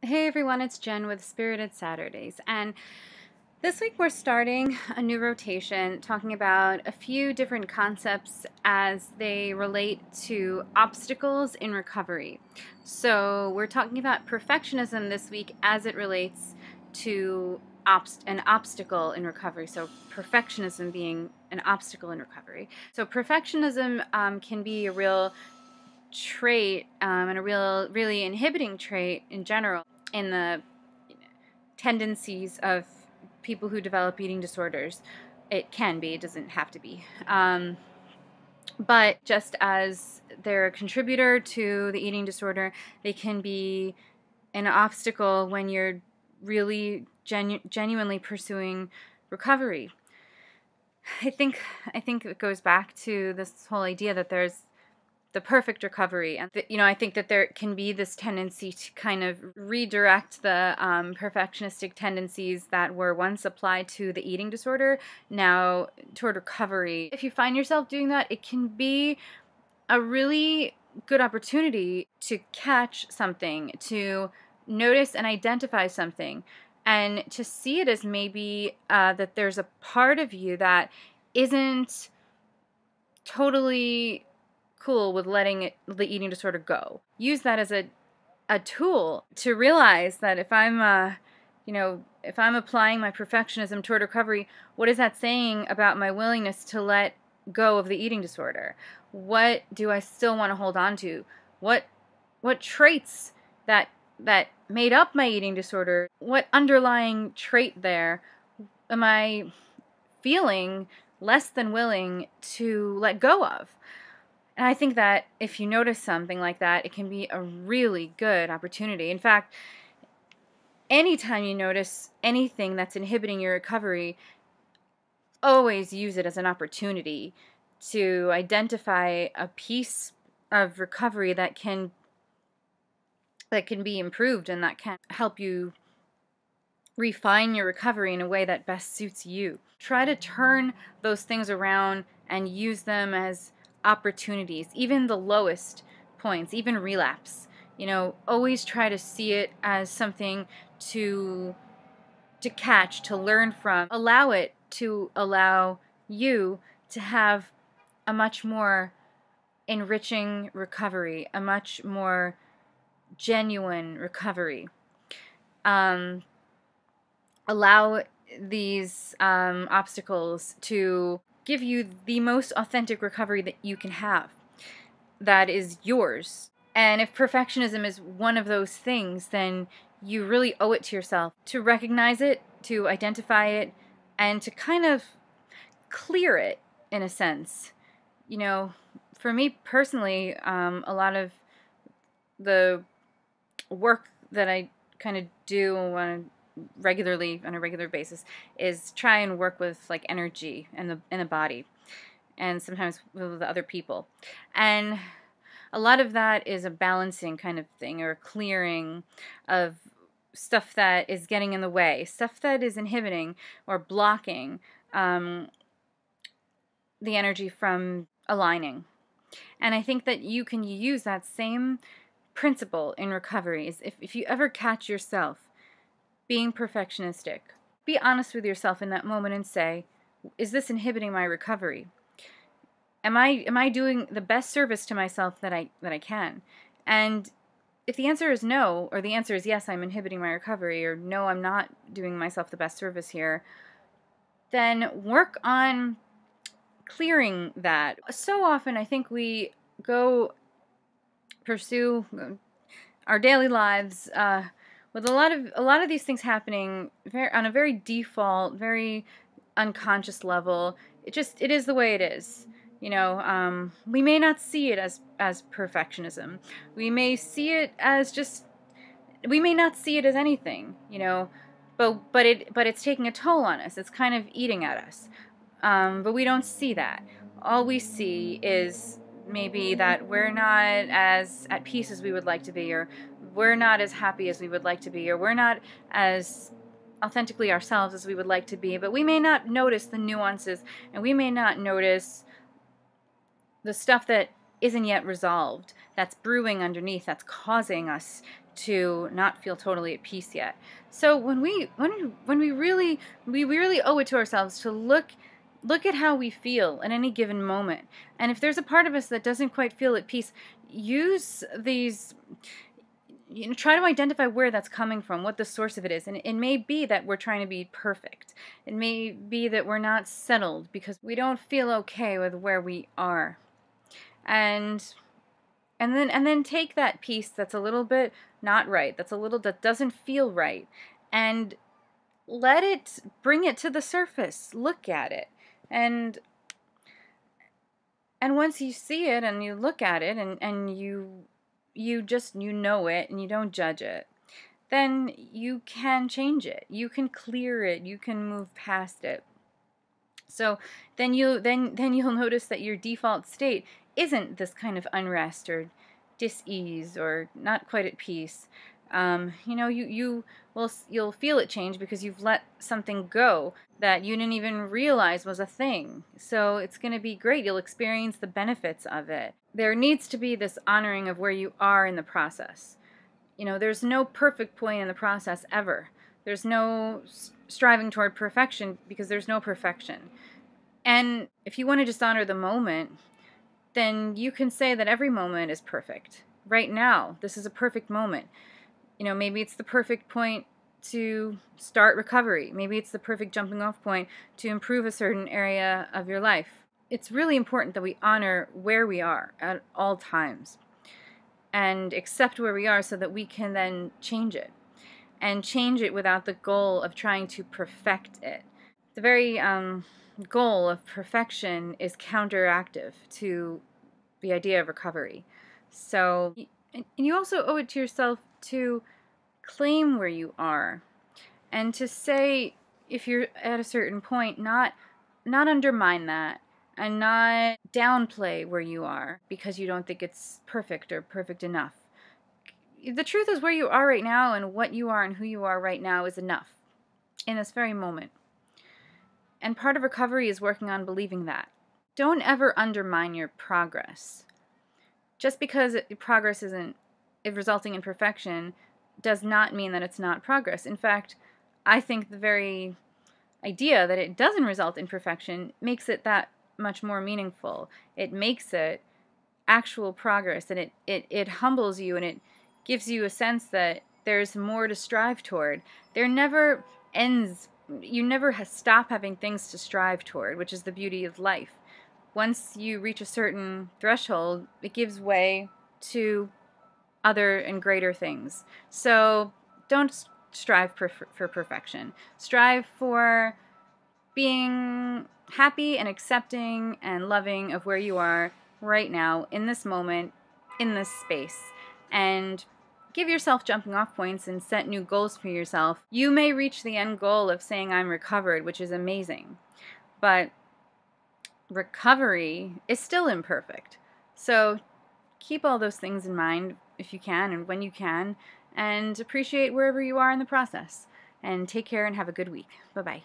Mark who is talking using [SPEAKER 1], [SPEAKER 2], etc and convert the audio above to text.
[SPEAKER 1] Hey everyone, it's Jen with Spirited Saturdays, and this week we're starting a new rotation talking about a few different concepts as they relate to obstacles in recovery. So we're talking about perfectionism this week as it relates to an obstacle in recovery. So perfectionism being an obstacle in recovery. So perfectionism can be a real trait and a really inhibiting trait in general in the tendencies of people who develop eating disorders. It can be, it doesn't have to be. But just as they're a contributor to the eating disorder, they can be an obstacle when you're really genuinely pursuing recovery. I think it goes back to this whole idea that there's the perfect recovery. And, I think that there can be this tendency to kind of redirect the perfectionistic tendencies that were once applied to the eating disorder now toward recovery. If you find yourself doing that, it can be a really good opportunity to catch something, to notice and identify something, and to see it as maybe that there's a part of you that isn't totally cool with letting the eating disorder go. Use that as a tool to realize that if I'm applying my perfectionism toward recovery, what is that saying about my willingness to let go of the eating disorder? What do I still want to hold on to? What traits that made up my eating disorder? What underlying trait there am I feeling less than willing to let go of? And I think that if you notice something like that, it can be a really good opportunity. In fact, anytime you notice anything that's inhibiting your recovery, always use it as an opportunity to identify a piece of recovery that can be improved and that can help you refine your recovery in a way that best suits you. Try to turn those things around and use them as opportunities, even the lowest points, even relapse. Always try to see it as something to catch, to learn from. Allow it to allow you to have a much more enriching recovery, a much more genuine recovery. Allow these obstacles to give you the most authentic recovery that you can have, that is yours. And if perfectionism is one of those things, then you really owe it to yourself to recognize it, to identify it, and to kind of clear it in a sense. For me personally, a lot of the work that I kind of do on a regular basis is try and work with like energy in the body, and sometimes with other people. And a lot of that is a balancing kind of thing, or a clearing of stuff that is getting in the way, stuff that is inhibiting or blocking the energy from aligning. And I think that you can use that same principle in recovery. Is if you ever catch yourself being perfectionistic, be honest with yourself in that moment and say, is this inhibiting my recovery? Am I doing the best service to myself that I can? And if the answer is no, or the answer is yes, I'm inhibiting my recovery, or no, I'm not doing myself the best service here, then work on clearing that. So often I think we go pursue our daily lives with a lot of these things happening on a very default, very unconscious level. It is the way it is. We may not see it as perfectionism. We may see it as we may not see it as anything, but it's taking a toll on us. It's kind of eating at us. But we don't see that. All we see is maybe that we're not as at peace as we would like to be, or we're not as happy as we would like to be, or we're not as authentically ourselves as we would like to be. But we may not notice the nuances, and we may not notice the stuff that isn't yet resolved, that's brewing underneath, that's causing us to not feel totally at peace yet. So when we really owe it to ourselves to look at how we feel at any given moment. And if there's a part of us that doesn't quite feel at peace, use these, try to identify where that's coming from, what the source of it is. And it may be that we're trying to be perfect. It may be that we're not settled because we don't feel okay with where we are. And then take that piece that's a little bit not right, that doesn't feel right, and bring it to the surface. Look at it. And once you see it and you look at it and you know it and you don't judge it, then you can change it. You can clear it. You can move past it. So then you'll notice that your default state isn't this kind of unrest or dis-ease or not quite at peace. You'll feel it change because you've let something go that you didn't even realize was a thing. So it's going to be great. You'll experience the benefits of it. There needs to be this honoring of where you are in the process. There's no perfect point in the process ever. There's no striving toward perfection because there's no perfection. And if you want to just honor the moment, then you can say that every moment is perfect. Right now, this is a perfect moment. Maybe it's the perfect point to start recovery. Maybe it's the perfect jumping off point to improve a certain area of your life. It's really important that we honor where we are at all times and accept where we are so that we can then change it, and change it without the goal of trying to perfect it. The very goal of perfection is counteractive to the idea of recovery. So, and you also owe it to yourself to claim where you are, and to say, if you're at a certain point, not undermine that, and not downplay where you are because you don't think it's perfect or perfect enough. The truth is, where you are right now and what you are and who you are right now is enough in this very moment. And part of recovery is working on believing that. Don't ever undermine your progress. Just because progress isn't resulting in perfection does not mean that it's not progress. In fact, I think the very idea that it doesn't result in perfection makes it that much more meaningful. It makes it actual progress, and it humbles you, and it gives you a sense that there's more to strive toward. There never ends, you never stop having things to strive toward, which is the beauty of life. Once you reach a certain threshold, it gives way to other and greater things. So don't strive for perfection. Strive for being happy and accepting and loving of where you are right now, in this moment, in this space. And give yourself jumping off points and set new goals for yourself. You may reach the end goal of saying, I'm recovered, which is amazing. But recovery is still imperfect. So keep all those things in mind if you can and when you can, and appreciate wherever you are in the process. And take care and have a good week. Bye-bye.